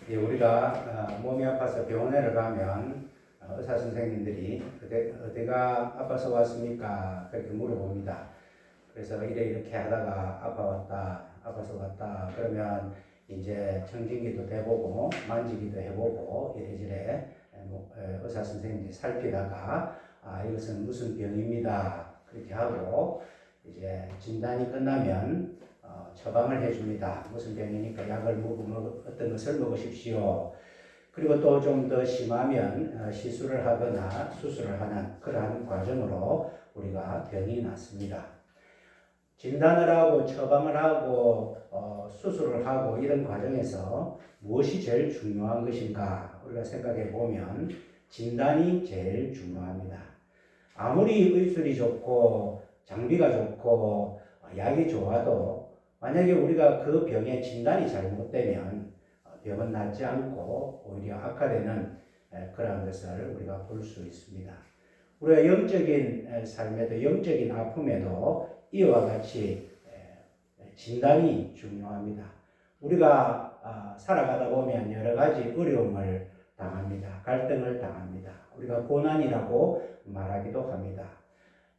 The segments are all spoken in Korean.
예, 우리가 몸이 아파서 병원에 가면 의사 선생님들이 어디가 아파서 왔습니까? 그렇게 물어봅니다. 그래서 이렇게 하다가 아파서 왔다. 그러면 이제 청진기도 대보고 만지기도 해보고 이래저래 의사 선생님들이 살피다가 이것은 무슨 병입니다. 그렇게 하고 이제 진단이 끝나면 처방을 해줍니다. 무슨 병이니까 약을 어떤 것을 먹으십시오. 그리고 또 좀 더 심하면 시술을 하거나 수술을 하는 그러한 과정으로 우리가 병이 낫습니다. 진단을 하고 처방을 하고 수술을 하고 이런 과정에서 무엇이 제일 중요한 것인가 우리가 생각해 보면 진단이 제일 중요합니다. 아무리 의술이 좋고 장비가 좋고 약이 좋아도 만약에 우리가 그 병의 진단이 잘못되면 병은 낫지 않고 오히려 악화되는 그런 것을 우리가 볼 수 있습니다. 우리가 영적인 삶에도 영적인 아픔에도 이와 같이 진단이 중요합니다. 우리가 살아가다 보면 여러 가지 어려움을 당합니다. 갈등을 당합니다. 우리가 고난이라고 말하기도 합니다.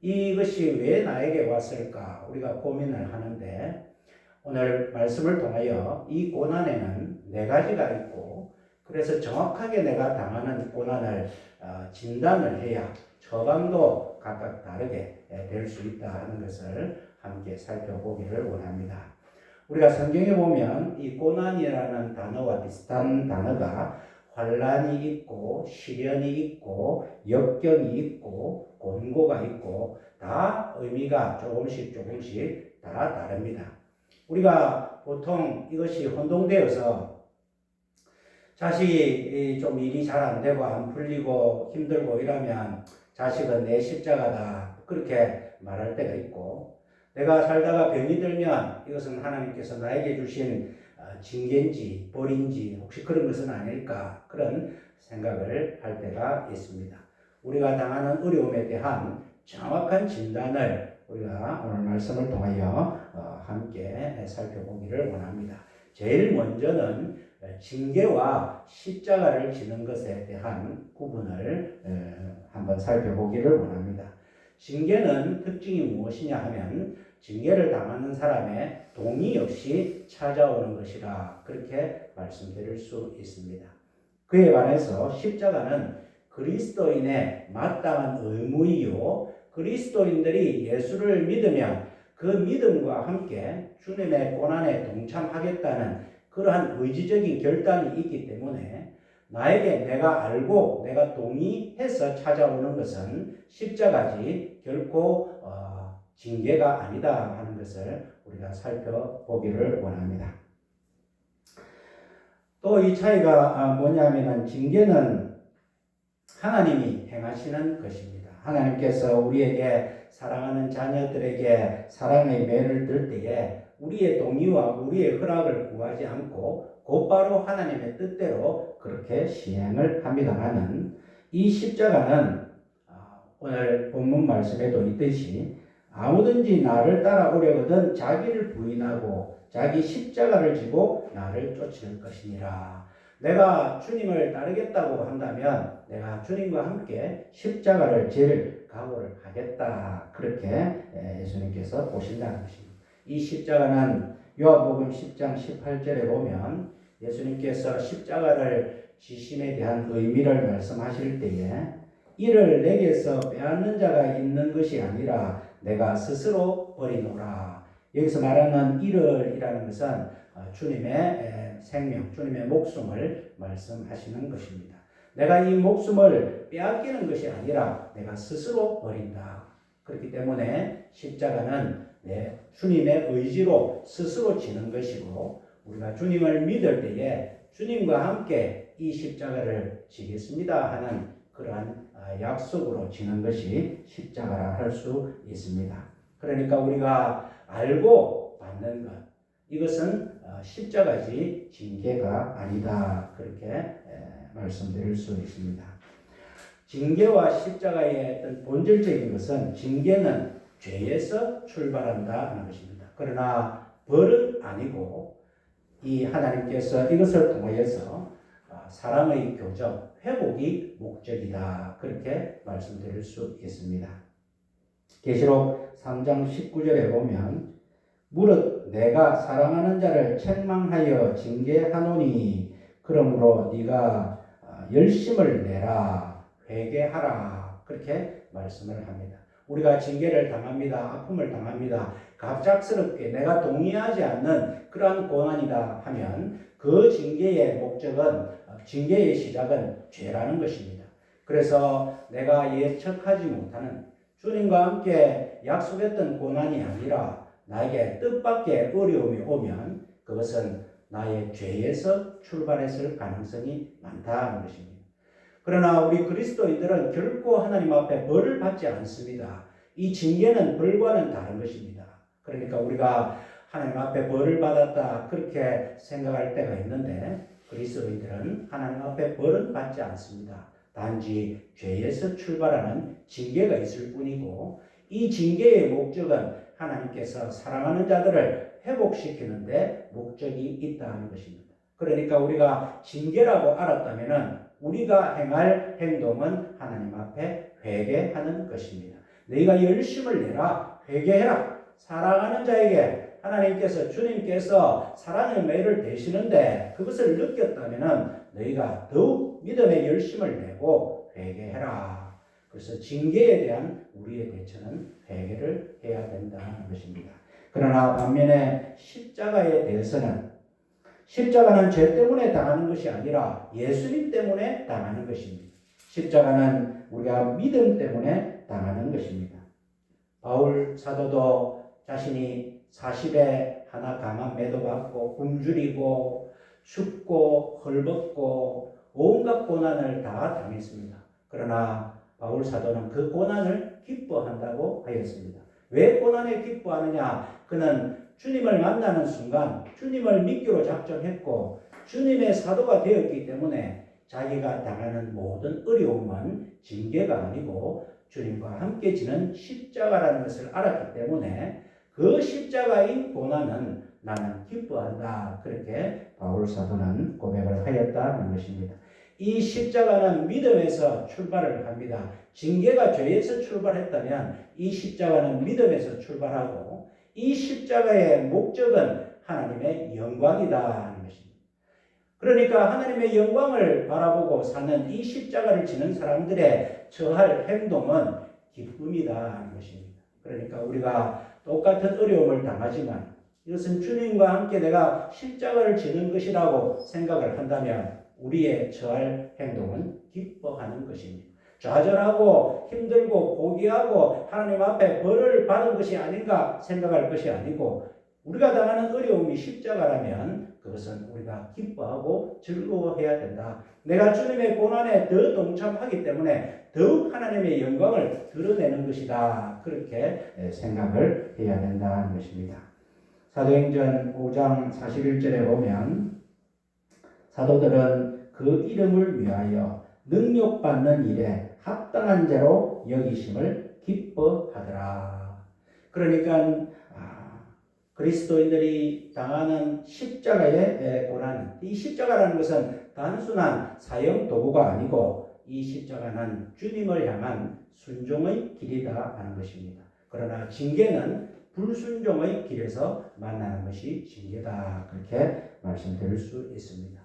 이것이 왜 나에게 왔을까? 우리가 고민을 하는데 오늘 말씀을 통하여 이 고난에는 네 가지가 있고 그래서 정확하게 내가 당하는 고난을 진단을 해야 처방도 각각 다르게 될 수 있다 하는 것을 함께 살펴보기를 원합니다. 우리가 성경에 보면 이 고난이라는 단어와 비슷한 단어가 환난이 있고 시련이 있고 역경이 있고 곤고가 있고 다 의미가 조금씩 다 다릅니다. 우리가 보통 이것이 혼동되어서 자식이 좀 일이 잘 안 되고 안 풀리고 힘들고 이러면 자식은 내 십자가다 그렇게 말할 때가 있고 내가 살다가 병이 들면 이것은 하나님께서 나에게 주신 징계인지 벌인지 혹시 그런 것은 아닐까 그런 생각을 할 때가 있습니다. 우리가 당하는 어려움에 대한 정확한 진단을 우리가 오늘 말씀을 통하여 함께 살펴보기를 원합니다. 제일 먼저는 징계와 십자가를 지는 것에 대한 구분을 한번 살펴보기를 원합니다. 징계는 특징이 무엇이냐 하면 징계를 당하는 사람의 동의 없이 찾아오는 것이라 그렇게 말씀드릴 수 있습니다. 그에 반해서 십자가는 그리스도인의 마땅한 의무이요 그리스도인들이 예수를 믿으면 그 믿음과 함께 주님의 고난에 동참하겠다는 그러한 의지적인 결단이 있기 때문에 나에게 내가 알고 내가 동의해서 찾아오는 것은 십자가지 결코 징계가 아니다 하는 것을 우리가 살펴보기를 원합니다. 또 이 차이가 뭐냐면 징계는 하나님이 행하시는 것입니다. 하나님께서 우리에게 사랑하는 자녀들에게 사랑의 매를 들 때에 우리의 동의와 우리의 허락을 구하지 않고 곧바로 하나님의 뜻대로 그렇게 시행을 합니다마는 이 십자가는 오늘 본문 말씀에도 있듯이 아무든지 나를 따라오려거든 자기를 부인하고 자기 십자가를 지고 나를 쫓을 것이니라. 내가 주님을 따르겠다고 한다면 내가 주님과 함께 십자가를 질 각오를 하겠다. 그렇게 예수님께서 보신다는 것입니다. 이 십자가는 요한복음 10장 18절에 보면 예수님께서 십자가를 지심에 대한 의미를 말씀하실 때에 이를 내게서 빼앗는 자가 있는 것이 아니라 내가 스스로 버리노라. 여기서 말하는 이를이라는 것은 주님의 생명, 주님의 목숨을 말씀하시는 것입니다. 내가 이 목숨을 빼앗기는 것이 아니라 내가 스스로 버린다. 그렇기 때문에 십자가는 주님의 의지로 스스로 지는 것이고 우리가 주님을 믿을 때에 주님과 함께 이 십자가를 지겠습니다 하는 그러한 약속으로 지는 것이 십자가라 할 수 있습니다. 그러니까 우리가 알고 받는 것 이것은 십자가지 징계가 아니다 그렇게 말씀드릴 수 있습니다. 징계와 십자가의 어떤 본질적인 것은 징계는 죄에서 출발한다 하는 것입니다. 그러나 벌은 아니고 이 하나님께서 이것을 통하여서 사랑의 교정, 회복이 목적이다. 그렇게 말씀드릴 수 있습니다. 계시록 3장 19절에 보면 무릇 내가 사랑하는 자를 책망하여 징계하노니 그러므로 네가 열심을 내라 회개하라 그렇게 말씀을 합니다. 우리가 징계를 당합니다. 아픔을 당합니다. 갑작스럽게 내가 동의하지 않는 그러한 고난이다 하면 그 징계의 목적은 징계의 시작은 죄라는 것입니다. 그래서 내가 예측하지 못하는 주님과 함께 약속했던 고난이 아니라 나에게 뜻밖의 어려움이 오면 그것은 나의 죄에서 출발했을 가능성이 많다는 것입니다. 그러나 우리 그리스도인들은 결코 하나님 앞에 벌을 받지 않습니다. 이 징계는 벌과는 다른 것입니다. 그러니까 우리가 하나님 앞에 벌을 받았다 그렇게 생각할 때가 있는데 그리스도인들은 하나님 앞에 벌은 받지 않습니다. 단지 죄에서 출발하는 징계가 있을 뿐이고 이 징계의 목적은 하나님께서 사랑하는 자들을 회복시키는데 목적이 있다는 것입니다. 그러니까 우리가 징계라고 알았다면 우리가 행할 행동은 하나님 앞에 회개하는 것입니다. 너희가 열심을 내라 회개해라. 사랑하는 자에게 하나님께서 주님께서 사랑의 매를 대시는데 그것을 느꼈다면 너희가 더욱 믿음의 열심을 내고 회개해라. 그래서 징계에 대한 우리의 대처는 회개를 해야 된다는 것입니다. 그러나 반면에 십자가에 대해서는 십자가는 죄 때문에 당하는 것이 아니라 예수님 때문에 당하는 것입니다. 십자가는 우리가 믿음 때문에 당하는 것입니다. 바울 사도도 자신이 40에 하나 강한 매도 받고 굶주리고 춥고 헐벗고 온갖 고난을 다 당했습니다. 그러나 바울 사도는 그 고난을 기뻐한다고 하였습니다. 왜 고난에 기뻐하느냐? 그는 주님을 만나는 순간 주님을 믿기로 작정했고 주님의 사도가 되었기 때문에 자기가 당하는 모든 어려움은 징계가 아니고 주님과 함께 지는 십자가라는 것을 알았기 때문에 그 십자가인 고난은 나는 기뻐한다. 그렇게 바울 사도는 고백을 하였다는 것입니다. 이 십자가는 믿음에서 출발을 합니다. 징계가 죄에서 출발했다면 이 십자가는 믿음에서 출발하고 이 십자가의 목적은 하나님의 영광이다 하는 것입니다. 그러니까 하나님의 영광을 바라보고 사는 이 십자가를 지는 사람들의 처할 행동은 기쁨이다 하는 것입니다. 그러니까 우리가 똑같은 어려움을 당하지만 이것은 주님과 함께 내가 십자가를 지는 것이라고 생각을 한다면 우리의 처할 행동은 기뻐하는 것입니다. 좌절하고 힘들고 포기하고 하나님 앞에 벌을 받은 것이 아닌가 생각할 것이 아니고 우리가 당하는 어려움이 십자가라면 그것은 우리가 기뻐하고 즐거워해야 된다. 내가 주님의 고난에 더 동참하기 때문에 더욱 하나님의 영광을 드러내는 것이다. 그렇게 생각을 해야 된다는 것입니다. 사도행전 5장 41절에 보면 사도들은 그 이름을 위하여 능력받는 일에 합당한 자로 여기심을 기뻐하더라. 그러니까 그리스도인들이 당하는 십자가의 고난, 이 십자가라는 것은 단순한 사형 도구가 아니고 이 십자가는 주님을 향한 순종의 길이다 하는 것입니다. 그러나 징계는 불순종의 길에서 만나는 것이 징계다. 그렇게 말씀드릴 수 있습니다.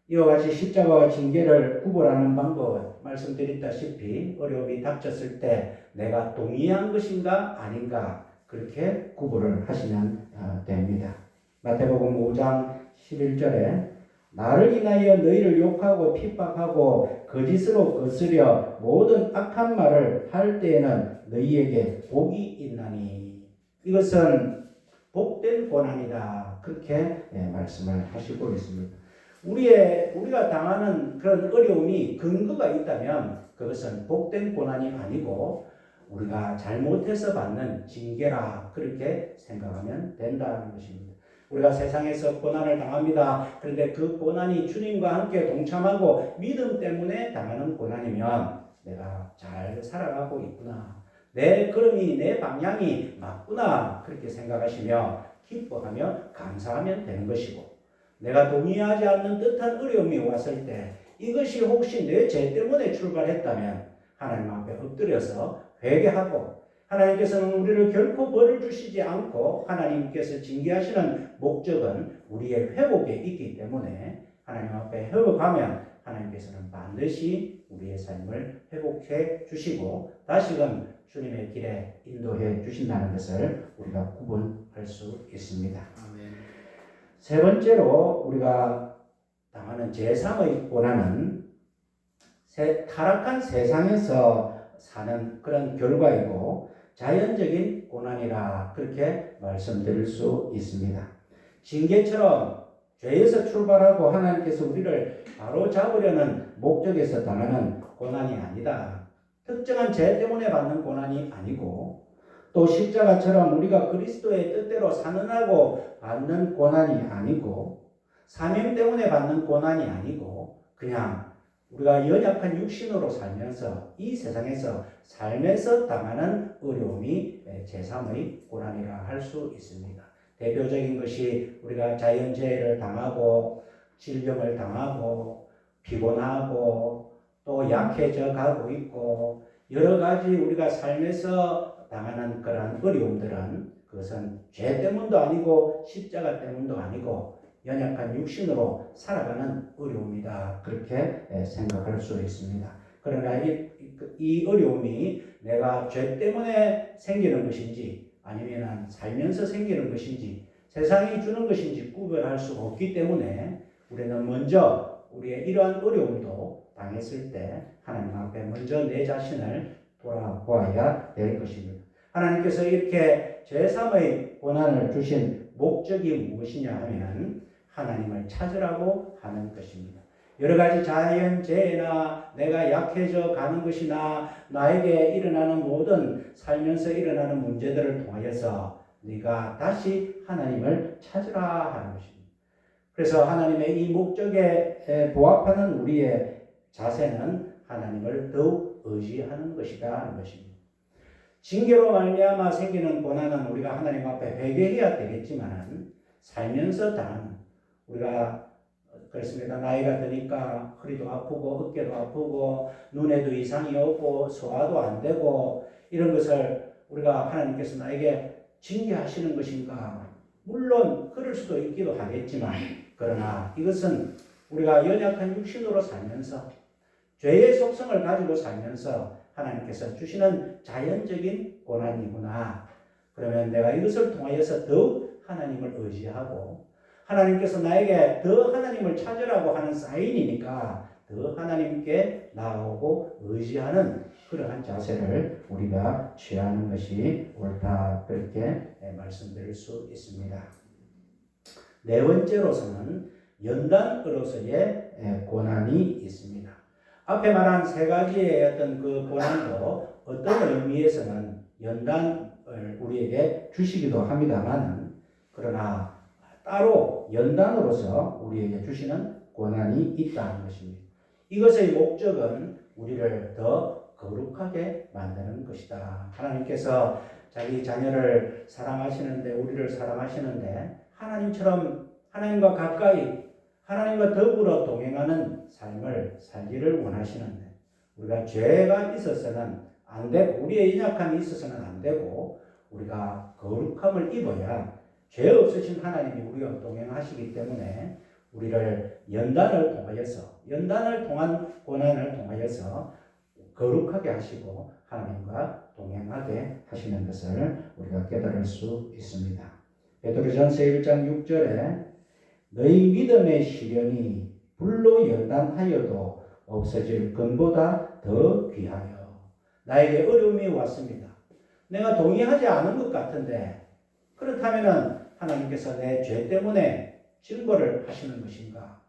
이와 같이 십자가와 징계를 구분하는 방법은 말씀드렸다시피 어려움이 닥쳤을 때 내가 동의한 것인가 아닌가 그렇게 구분을 하시면 됩니다. 마태복음 5장 11절에 나를 인하여 너희를 욕하고 핍박하고 거짓으로 거스려 모든 악한 말을 할 때에는 너희에게 복이 있나니 이것은 복된 고난이다. 그렇게 말씀을 하시고 있습니다. 우리가 당하는 그런 어려움이 근거가 있다면 그것은 복된 고난이 아니고 우리가 잘못해서 받는 징계라 그렇게 생각하면 된다는 것입니다. 우리가 세상에서 고난을 당합니다. 그런데 그 고난이 주님과 함께 동참하고 믿음 때문에 당하는 고난이면 내가 잘 살아가고 있구나. 내 걸음이 내 방향이 맞구나. 그렇게 생각하시며 기뻐하며 감사하면 되는 것이고 내가 동의하지 않는 뜻한 어려움이 왔을 때 이것이 혹시 내 죄 때문에 출발했다면 하나님 앞에 엎드려서 회개하고, 하나님께서는 우리를 결코 벌을 주시지 않고 하나님께서 징계하시는 목적은 우리의 회복에 있기 때문에 하나님 앞에 회복하면 하나님께서는 반드시 우리의 삶을 회복해 주시고 다시금 주님의 길에 인도해 주신다는 것을 우리가 구분할 수 있습니다. 아멘. 세 번째로 우리가 당하는 제3의 고난은 타락한 세상에서 사는 그런 결과이고 자연적인 고난이라 그렇게 말씀드릴 수 있습니다. 징계처럼 죄에서 출발하고 하나님께서 우리를 바로 잡으려는 목적에서 당하는 고난이 아니다. 특정한 죄 때문에 받는 고난이 아니고 또 십자가처럼 우리가 그리스도의 뜻대로 사느라고 받는 고난이 아니고 사명 때문에 받는 고난이 아니고 그냥 우리가 연약한 육신으로 살면서 이 세상에서 삶에서 당하는 어려움이 제3의 고난이라 할 수 있습니다. 대표적인 것이 우리가 자연재해를 당하고 질병을 당하고 피곤하고 또 약해져 가고 있고 여러 가지 우리가 삶에서 당하는 그런 어려움들은 그것은 죄 때문도 아니고 십자가 때문도 아니고 연약한 육신으로 살아가는 어려움이다. 그렇게 생각할 수 있습니다. 그러나 이 어려움이 내가 죄 때문에 생기는 것인지 아니면 살면서 생기는 것인지 세상이 주는 것인지 구별할 수 없기 때문에 우리는 먼저 우리의 이러한 어려움도 당했을 때 하나님 앞에 먼저 내 자신을 돌아보아야 될 것입니다. 하나님께서 이렇게 제3의 고난을 주신 목적이 무엇이냐 하면 하나님을 찾으라고 하는 것입니다. 여러 가지 자연재해나 내가 약해져 가는 것이나 나에게 일어나는 모든 살면서 일어나는 문제들을 통하여서 네가 다시 하나님을 찾으라 하는 것입니다. 그래서 하나님의 이 목적에 부합하는 우리의 자세는 하나님을 더욱 의지하는 것이다 하는 것입니다. 징계로 말미암아 생기는 고난은 우리가 하나님 앞에 회개해야 되겠지만 살면서 당하는 우리가 그렇습니다. 나이가 드니까 허리도 아프고 어깨도 아프고 눈에도 이상이 오고 소화도 안 되고 이런 것을 우리가 하나님께서 나에게 징계하시는 것인가? 물론 그럴 수도 있기도 하겠지만 그러나 이것은 우리가 연약한 육신으로 살면서 죄의 속성을 가지고 살면서 하나님께서 주시는 자연적인 고난이구나. 그러면 내가 이것을 통하여서 더욱 하나님을 의지하고 하나님께서 나에게 더 하나님을 찾으라고 하는 사인이니까 더 하나님께 나아오고 의지하는 그러한 자세를 우리가 취하는 것이 옳다. 그렇게 말씀드릴 수 있습니다. 네 번째로서는 연단으로서의 고난이 있습니다. 앞에 말한 세 가지의 어떤 그 고난도 어떤 의미에서는 연단을 우리에게 주시기도 합니다만 그러나 따로 연단으로서 우리에게 주시는 고난이 있다는 것입니다. 이것의 목적은 우리를 더 거룩하게 만드는 것이다. 하나님께서 자기 자녀를 사랑하시는데 우리를 사랑하시는데 하나님처럼 하나님과 가까이 하나님과 더불어 동행하는 삶을 살기를 원하시는데 우리가 죄가 있어서는 안 되고 우리의 연약함이 있어서는 안 되고 우리가 거룩함을 입어야 죄 없으신 하나님이 우리와 동행하시기 때문에 우리를 연단을 통한 고난을 통하여서 거룩하게 하시고 하나님과 동행하게 하시는 것을 우리가 깨달을 수 있습니다. 베드로전서 1장 6절에 너희 믿음의 시련이 불로 연단하여도 없어질 금보다 더 귀하여. 나에게 어려움이 왔습니다. 내가 동의하지 않은 것 같은데 그렇다면 하나님께서 내 죄 때문에 증거를 하시는 것인가?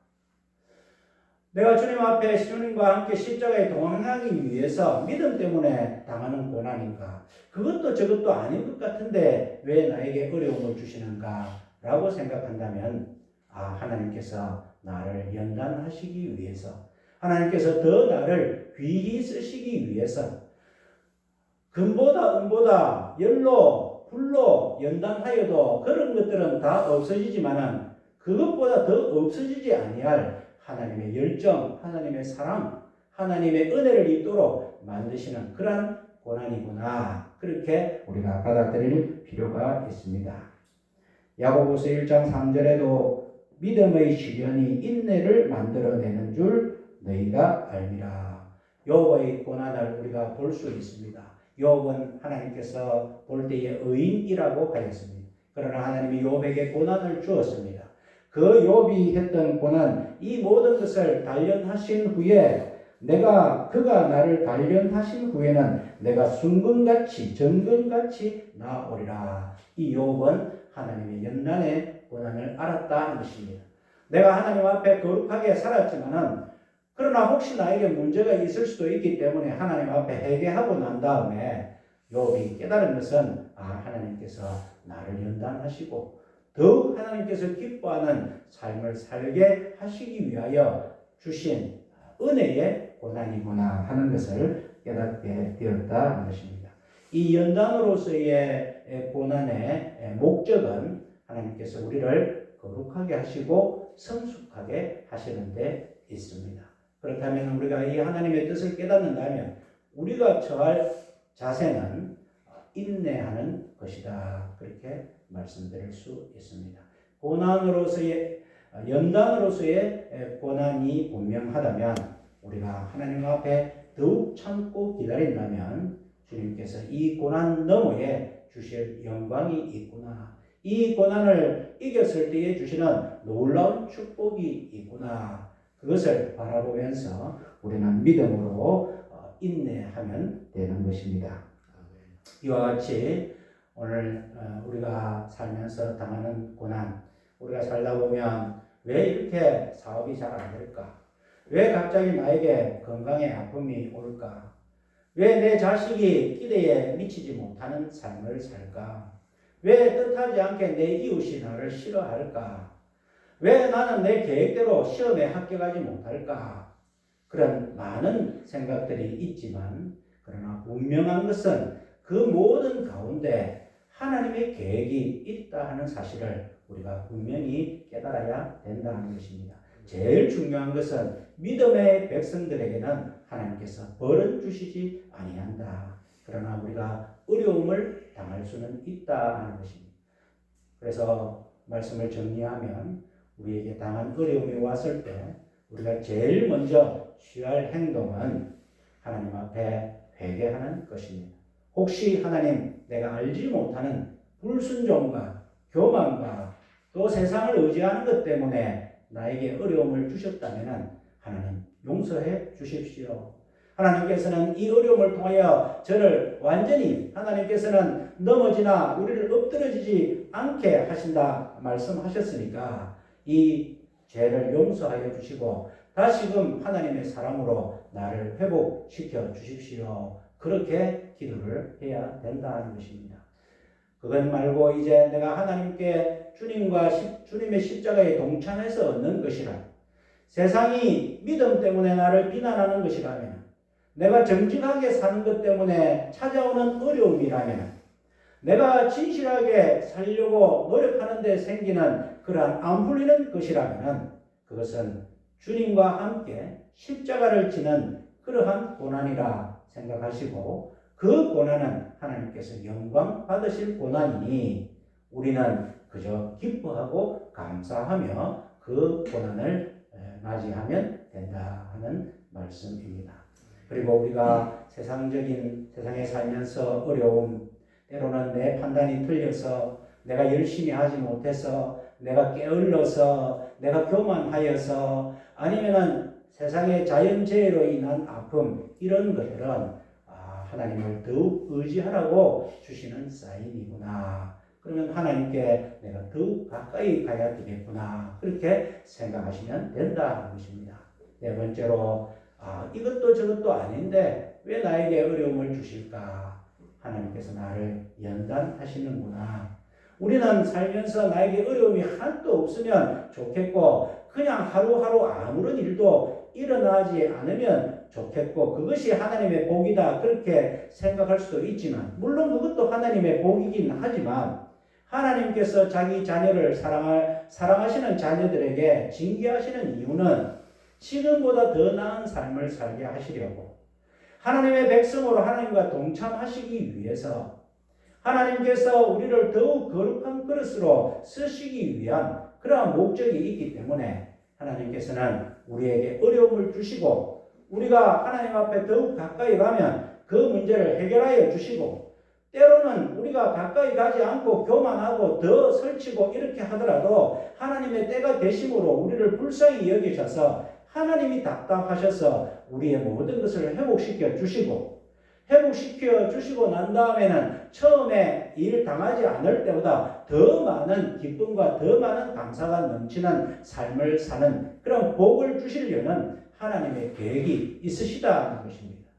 내가 주님 앞에 주님과 함께 십자가에 동행하기 위해서 믿음 때문에 당하는 고난인가? 그것도 저것도 아닌 것 같은데 왜 나에게 어려움을 주시는가? 라고 생각한다면 하나님께서 나를 연단하시기 위해서 하나님께서 더 나를 귀히 쓰시기 위해서 금보다 은보다 열로 불로 연단하여도 그런 것들은 다 없어지지만은 그것보다 더 없어지지 아니할 하나님의 열정, 하나님의 사랑, 하나님의 은혜를 입도록 만드시는 그러한 고난이구나. 그렇게 우리가 받아들일 필요가 있습니다. 야고보서 1장 3절에도 믿음의 시련이 인내를 만들어내는 줄 너희가 알미라. 욥의 고난을 우리가 볼 수 있습니다. 욥은 하나님께서 볼 때에 의인이라고 하였습니다. 그러나 하나님이 욥에게 고난을 주었습니다. 그 욥이 했던 고난, 이 모든 것을 단련하신 후에 그가 나를 단련하신 후에는 내가 순금같이 정금같이 나오리라. 이 욥은 하나님의 연단의 고난을 알았다는 것입니다. 내가 하나님 앞에 거룩하게 살았지만은 그러나 혹시 나에게 문제가 있을 수도 있기 때문에 하나님 앞에 회개하고 난 다음에 욥이 깨달은 것은 하나님께서 나를 연단하시고 더욱 하나님께서 기뻐하는 삶을 살게 하시기 위하여 주신 은혜의 고난이구나 하는 것을 깨닫게 되었다는 것입니다. 이 연단으로서의 고난의 목적은 하나님께서 우리를 거룩하게 하시고 성숙하게 하시는 데 있습니다. 그렇다면 우리가 이 하나님의 뜻을 깨닫는다면 우리가 처할 자세는 인내하는 것이다. 그렇게 말씀드릴 수 있습니다. 연단으로서의 고난이 분명하다면 우리가 하나님 앞에 더욱 참고 기다린다면 주님께서 이 고난 너머에 주실 영광이 있구나. 이 고난을 이겼을 때에 주시는 놀라운 축복이 있구나. 그것을 바라보면서 우리는 믿음으로 인내하면 되는 것입니다. 이와 같이 오늘 우리가 살면서 당하는 고난, 우리가 살다 보면 왜 이렇게 사업이 잘 안 될까? 왜 갑자기 나에게 건강에 아픔이 올까? 왜 내 자식이 기대에 미치지 못하는 삶을 살까? 왜 뜻하지 않게 내 이웃이 나를 싫어할까? 왜 나는 내 계획대로 시험에 합격하지 못할까? 그런 많은 생각들이 있지만 그러나 분명한 것은 그 모든 가운데 하나님의 계획이 있다 하는 사실을 우리가 분명히 깨달아야 된다는 것입니다. 제일 중요한 것은 믿음의 백성들에게는 하나님께서 벌은 주시지 아니한다. 그러나 우리가 어려움을 당할 수는 있다 하는 것입니다. 그래서 말씀을 정리하면 우리에게 당한 어려움이 왔을 때 우리가 제일 먼저 취할 행동은 하나님 앞에 회개하는 것입니다. 혹시 하나님 내가 알지 못하는 불순종과 교만과 또 세상을 의지하는 것 때문에 나에게 어려움을 주셨다면 하나님 용서해 주십시오. 하나님께서는 이 어려움을 통하여 저를 완전히 하나님께서는 넘어지나 우리를 엎드러지지 않게 하신다 말씀하셨으니까 이 죄를 용서하여 주시고 다시금 하나님의 사랑으로 나를 회복시켜 주십시오. 그렇게 기도를 해야 된다는 것입니다. 그것 말고 이제 내가 하나님께 주님의 십자가에 동참해서 얻는 것이라, 세상이 믿음 때문에 나를 비난하는 것이라면, 내가 정직하게 사는 것 때문에 찾아오는 어려움이라면, 내가 진실하게 살려고 노력하는 데 생기는 그러한 안 풀리는 것이라면 그것은 주님과 함께 십자가를 지는 그러한 고난이라 생각하시고 그 고난은 하나님께서 영광 받으실 고난이니 우리는 그저 기뻐하고 감사하며 그 고난을 맞이하면 된다 하는 말씀입니다. 그리고 우리가 세상에 살면서 어려움, 때로는 내 판단이 틀려서 내가 열심히 하지 못해서 내가 게을러서 내가 교만하여서 아니면은 세상의 자연재해로 인한 아픔, 이런 것들은 하나님을 더욱 의지하라고 주시는 사인이구나. 그러면 하나님께 내가 더욱 가까이 가야 되겠구나. 그렇게 생각하시면 된다는 것입니다. 네 번째로 이것도 저것도 아닌데 왜 나에게 어려움을 주실까? 하나님께서 나를 연단하시는구나. 우리는 살면서 나에게 어려움이 하나도 없으면 좋겠고 그냥 하루하루 아무런 일도 일어나지 않으면 좋겠고 그것이 하나님의 복이다 그렇게 생각할 수도 있지만 물론 그것도 하나님의 복이긴 하지만 하나님께서 자기 자녀를 사랑하시는 자녀들에게 징계하시는 이유는 지금보다 더 나은 삶을 살게 하시려고, 하나님의 백성으로 하나님과 동참하시기 위해서, 하나님께서 우리를 더욱 거룩한 그릇으로 쓰시기 위한 그러한 목적이 있기 때문에 하나님께서는 우리에게 어려움을 주시고, 우리가 하나님 앞에 더욱 가까이 가면 그 문제를 해결하여 주시고, 때로는 우리가 가까이 가지 않고 교만하고 더 설치고 이렇게 하더라도 하나님의 때가 되심으로 우리를 불쌍히 여기셔서 하나님이 답답하셔서 우리의 모든 것을 회복시켜 주시고, 회복시켜 주시고 난 다음에는 처음에 일 당하지 않을 때보다 더 많은 기쁨과 더 많은 감사가 넘치는 삶을 사는 그런 복을 주시려는 하나님의 계획이 있으시다는 것입니다.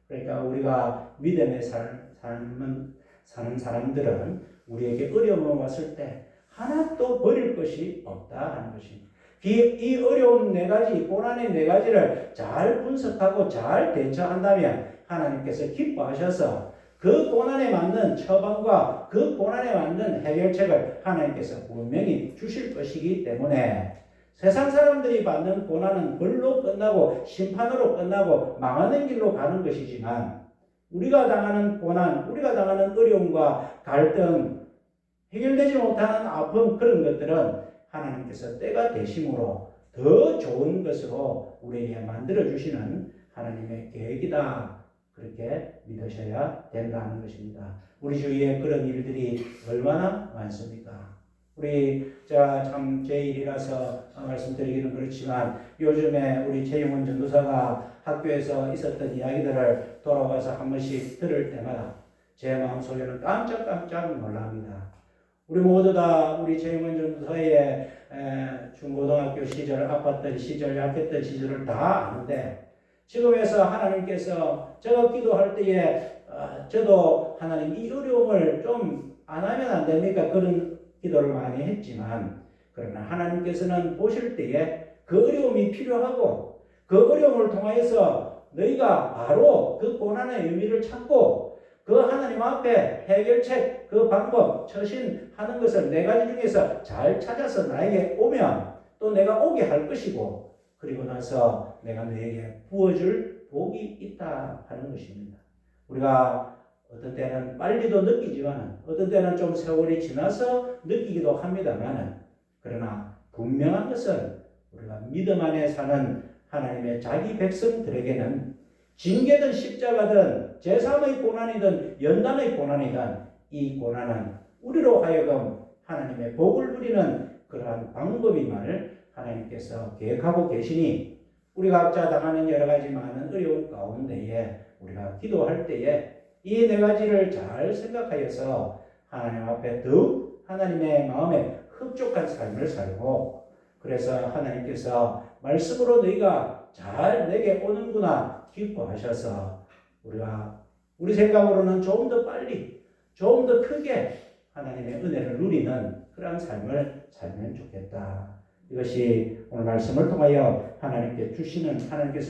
그러니까 우리가 믿음의 삶은 사는 사람들은 우리에게 어려움이 왔을 때 하나도 버릴 것이 없다 하는 것입니다. 이 어려움 네 가지, 고난의 네 가지를 잘 분석하고 잘 대처한다면 하나님께서 기뻐하셔서 그 고난에 맞는 처방과 그 고난에 맞는 해결책을 하나님께서 분명히 주실 것이기 때문에 세상 사람들이 받는 고난은 벌로 끝나고 심판으로 끝나고 망하는 길로 가는 것이지만, 우리가 당하는 고난, 우리가 당하는 어려움과 갈등, 해결되지 못하는 아픔, 그런 것들은 하나님께서 때가 되심으로 더 좋은 것으로 우리에게 만들어주시는 하나님의 계획이다, 그렇게 믿으셔야 된다는 것입니다. 우리 주위에 그런 일들이 얼마나 많습니까? 제가 참 제 일이라서 말씀드리기는 그렇지만, 요즘에 우리 최영원 전도사가 학교에서 있었던 이야기들을 돌아와서 한 번씩 들을 때마다 제 마음속에는 깜짝깜짝 놀랍니다. 우리 모두 다 우리 최영원 전도사의 중고등학교 시절, 아팠던 시절, 약했던 시절을 다 아는데, 지금에서 하나님께서 제가 기도할 때에 저도 하나님 이 어려움을 좀 안 하면 안 됩니까? 그런 기도를 많이 했지만, 그러나 하나님께서는 보실 때에 그 어려움이 필요하고 그 어려움을 통하여서 너희가 바로 그 고난의 의미를 찾고 그 하나님 앞에 해결책, 그 방법, 처신하는 것을 네 가지 중에서 잘 찾아서 나에게 오면 또 내가 오게 할 것이고, 그리고 나서 내가 너에게 부어줄 복이 있다 하는 것입니다. 우리가 어떤 때는 빨리도 느끼지만 어떤 때는 좀 세월이 지나서 느끼기도 합니다만, 그러나 분명한 것은 우리가 믿음 안에 사는 하나님의 자기 백성들에게는 징계든 십자가든 제3의 고난이든 연단의 고난이든 이 고난은 우리로 하여금 하나님의 복을 누리는 그러한 방법임을 하나님께서 계획하고 계시니, 우리가 각자 당하는 여러 가지 많은 어려움 가운데에 우리가 기도할 때에 이 네 가지를 잘 생각하여서 하나님 앞에 더욱 하나님의 마음에 흡족한 삶을 살고, 그래서 하나님께서 말씀으로 너희가 잘 내게 오는구나 기뻐하셔서 우리 생각으로는 조금 더 빨리, 조금 더 크게 하나님의 은혜를 누리는 그런 삶을 살면 좋겠다. 이것이 오늘 말씀을 통하여 하나님께서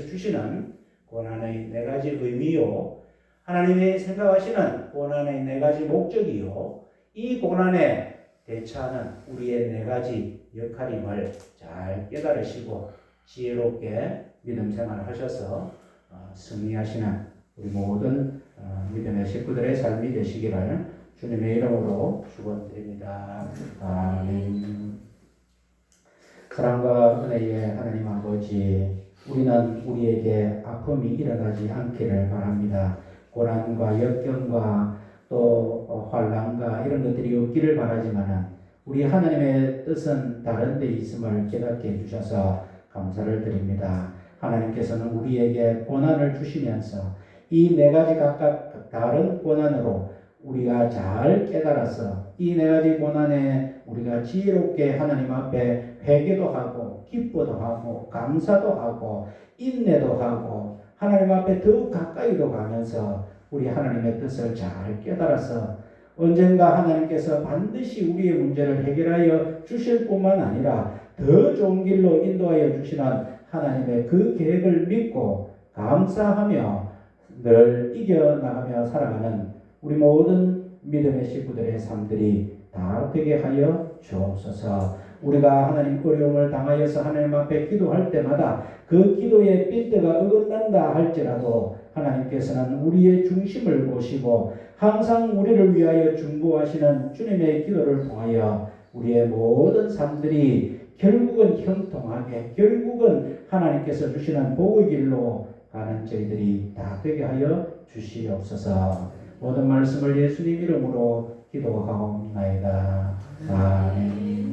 주시는 고난의 네 가지 의미요, 하나님이 생각하시는 고난의 네 가지 목적이요, 이 고난에 대처하는 우리의 네 가지 역할임을 잘 깨달으시고 지혜롭게 믿음 생활을 하셔서 승리하시는 우리 모든 믿음의 식구들의 삶이 되시기를 주님의 이름으로 축원드립니다. 아멘. 사랑과 은혜의 하나님 아버지, 우리는 우리에게 아픔이 일어나지 않기를 바랍니다. 고난과 역경과 또 환난과 이런 것들이 없기를 바라지만, 우리 하나님의 뜻은 다른 데 있음을 깨닫게 해주셔서 감사를 드립니다. 하나님께서는 우리에게 고난을 주시면서 이 네 가지 각각 다른 고난으로 우리가 잘 깨달아서 이 네 가지 고난에 우리가 지혜롭게 하나님 앞에 회개도 하고 기뻐도 하고 감사도 하고 인내도 하고 하나님 앞에 더욱 가까이도 가면서 우리 하나님의 뜻을 잘 깨달아서 언젠가 하나님께서 반드시 우리의 문제를 해결하여 주실 뿐만 아니라 더 좋은 길로 인도하여 주시는 하나님의 그 계획을 믿고 감사하며 늘 이겨나가며 살아가는 우리 모든 믿음의 식구들의 삶들이 다 되게 하여 주옵소서. 우리가 하나님 어려움을 당하여서 하나님 앞에 기도할 때마다 그 기도의 빈대가 어긋난다 할지라도 하나님께서는 우리의 중심을 보시고 항상 우리를 위하여 중보하시는 주님의 기도를 통하여 우리의 모든 삶들이 결국은 형통하게, 결국은 하나님께서 주시는 복의 길로 가는 저희들이 다 되게 하여 주시옵소서. 모든 말씀을 예수님 이름으로 기도하옵나이다. 아멘.